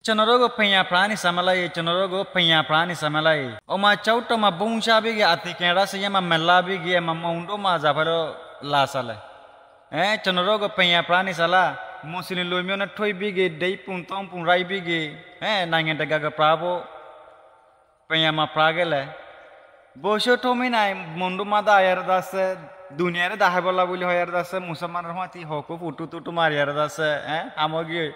Chonorogo penya prani samalai, chonorogo penya prani samalai. Oma chauto ma bungsha bigi ati kenra se ma mella bigi ma maundo ma zafaro la sala. Chonorogo penya prani sala. Muslim loimio na toy bigi dei puntong pun rai bigi. Nangen gaga prabo penya ma pragele. Bosho tomi nai mundu ma da ayar das dunia re dahe bola buli hoyar das musaman rahmati hoko futu tutu mariar das amogi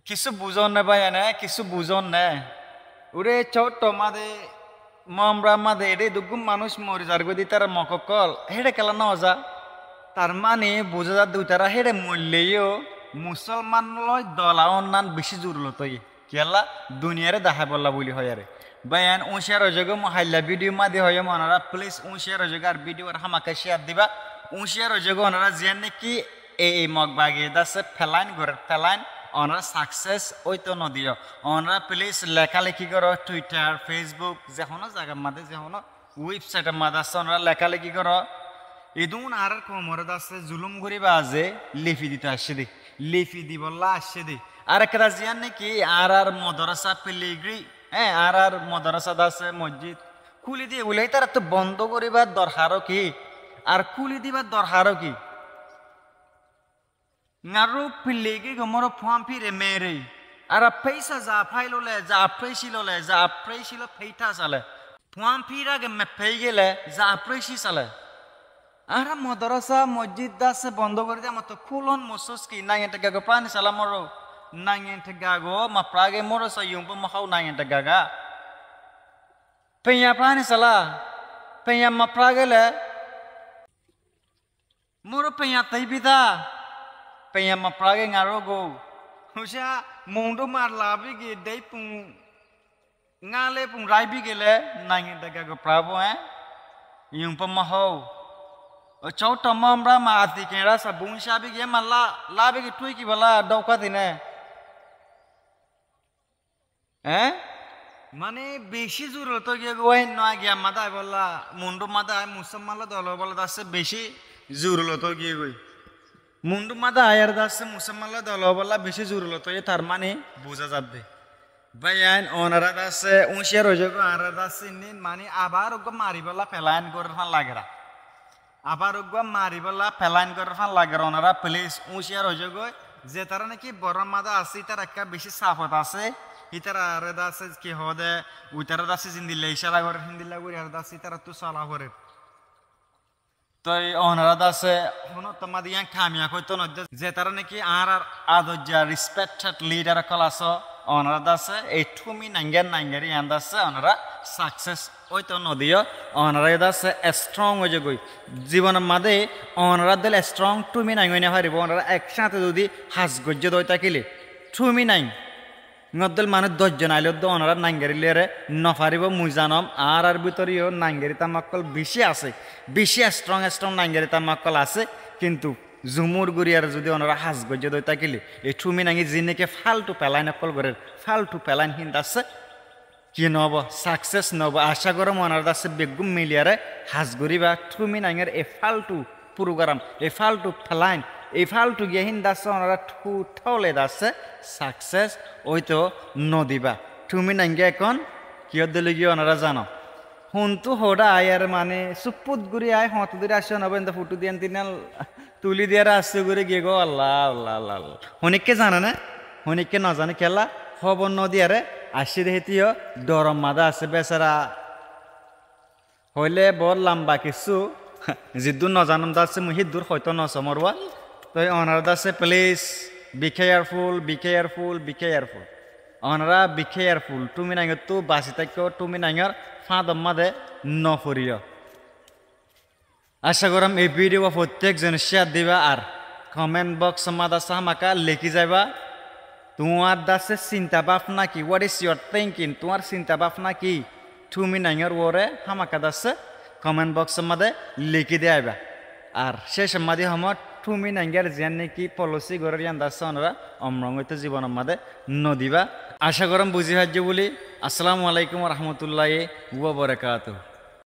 কিছু বুঝন না ভাই না কিছু বুঝন না ওরে ছোট মাদে মামরা মাদে এডে দুগুম মানুষ মরি যার গদি তার মককল হেডে কেলা না যা তার মানে বুঝা যা দুইতারা হেডে মূল্যেও মুসলমান লয় দলা অন্যান বেশি জুরল তই কেলা দুনিয়ারে দেখা বললা বলি হয় আরে বায়ান ও শেয়ার হয়ে যাগো মহাইলা ভিডিও মাদে হয় মনারা প্লিজ ও শেয়ার হয়ে যাগো আর ভিডিও আর হামাকে শেয়ার দিবা ও শেয়ার হয়ে যাগো ওনারা জেনে কি এই মগ বাগে দাসে ফেলাইন ঘরে ফেলাইন ওনারা সাকসেস ওই তো নদীয় ওনারা প্লিজ লেখালেখি করো টুইটার ফেসবুক যেহনো জায়গার মাঝে যেহনো ওয়েবসাইটের মাঝে আছে ওনারা লেখালেখি করো এদুন আর কোমরে আছে জুলুম করি বাজে লিপি দিতে আসছে দি লিপি দি বললা আসছে দি আর একটা জিয়ান নাকি আর মদরসা পেলিগ্রি আর মদরসা আছে মসজিদ খুলি দিয়ে বলে তারা তো বন্ধ করিবার দরকারও কি আর খুলি দিবার দরকারও কি ngaru pilegi gomoro phampi re mere ara paisa za phailo le za preisilo le za preisilo pheita sale phampi ra ge me peigele za preisi sale ara madrasa masjid da se bondo kore dia mato khulon mosos ki nangente gago prani sala moro nangente gago ma prage moro sa yumpo ma khau nangente gaga penya prani sala penya ma prage le moro penya taibida penya ma prage ngarogo husha mundo mar labi ge dei pung ngale pung rai bi gele nangin daga go prabo yung pamaho o chau tamam ra ma ati kenra sa bungsha bi ge malla labi ge tui ki bala dauka dine মানে বেশি জরুরত গিয়ে গোয়াই নয় গিয়া মাদা বললা মুন্ডু মাদা মুসলমানলা দল বলা দাসে বেশি জরুরত গিয়ে গই মুন্ডু মাদা আয়ার দাসে মুসলমানলা দল বলা বেশি জরুরত তার মানে বোঝা যাবে বায়ান ওনারা দাসে উঁশিয়ার হয়ে যাবে আর দাসে নিন মানে আবার ওগো মারিবলা ফেলাইন করে ফান লাগেরা আবার ওগো মারিবলা ফেলাইন করে ফান লাগেরা ওনারা প্লিজ উঁশিয়ার হয়ে যাবে যে তারা নাকি বড় মাদা আছে তার একটা বেশি সাফত আছে ইতারা আর দাসে কি হদে উইতারা দাসে জিন্দিলে ইশারা করে হিন্দিলা করে আর দাসে তারা তো সালা করে তো ওনারা দাসে হনো তোমাদের ইয়াং খামিয়া কইতো ন যে তারা নাকি আর আদর্যা রেসপেক্টেড লিডার ক্লাস ওনারা দাসে এই ঠুমি নাঙ্গারি ইয়ান দাসে ওনারা সাকসেস ওইতো নদিও ওনারা দাসে স্ট্রং হয়ে গই জীবনের মাঝে ওনারা দিলে স্ট্রং টুমি নাঙ্গনে পারিব ওনারা একসাথে যদি হাস গজ্য দই থাকিলে ঠুমি নাং ngdel mane 10 জন আইলো দ ওনারা নাঙ্গারি লেরে নফারিব মুই জানম আর ভিতরিও নাঙ্গারি তামাক্কল বেশি আছে বেশি স্ট্রং নাঙ্গারি তামাক্কল আছে কিন্তু জুমুর গুরিয়ার যদি ওনারা হাস গজ্য দই থাকিলে এই ঠুমি নাঙ্গি জিনেকে ফালতু পেলাইন অকল করে ফালতু পেলাইন হিন্দ আছে কি নব সাকসেস নব আশা করম ওনার দাসে বেগুম মিলিয়ারে হাস গরিবা ঠুমি নাঙ্গের এ ফালতু প্রোগ্রাম এ ফালতু ফেলাইন এই ফালতু গিয়ে হিন্দাসে ওনারা ঠলে দাসে সাকসেস ওই তো নদীবা তুমি নাঙ্গে এখন কিয় দিলে গিয়ে ওনারা জানো হুন্তু হোডা আয়ার মানে সুপুত গুড়ি আয় হত দূরে আসে নবেন ফুটু দিয়ান তিনাল তুলি দিয়ার আসছে ঘুরে গিয়ে গো আল্লাহ আল্লাহ আল্লাহ আল্লাহ হনিককে জানে না হনিককে না জানে খেলা খবর নদীয়ারে আসি দেখিও ডরম মাদা আছে বেচারা হইলে বল লাম্বা কিছু জিদ্দুর নজানম দাসে মুহি দূর হয়তো নসমরওয়া তো ওনারা দাসে প্লিজ বি কেয়ারফুল ওনারা বি কেয়ারফুল তুমি নাঙ্গর তো বাসি থাকো তুমি নাঙ্গর ফাঁদম মাদে নফরিও আশা করাম এই ভিডিও প্রত্যেকজন শেয়ার দিবা আর কমেন্ট বক্স মাদা সামাকা লিখি যাবা তোমার দাসে চিন্তা ভাবনা কি হোয়াট ইজ ইয়োর থিঙ্কিং তোমার চিন্তা ভাবনা কি তুমি নাঙ্গর ওরে হামাকা দাসে কমেন্ট বক্স মাদে লিখি দেবা আর শেষ মাদি সময় তুমি নাঙ্গার যেন নাকি পলিসি গড়ের ইয়ান দাসে ওনারা অমরঙ্গিত জীবনের মাদে নদীবা আশা করম বুঝি হাজ্য বলি আসসালামু আলাইকুম রহমতুল্লাহ ওয়া বারাকাতুহু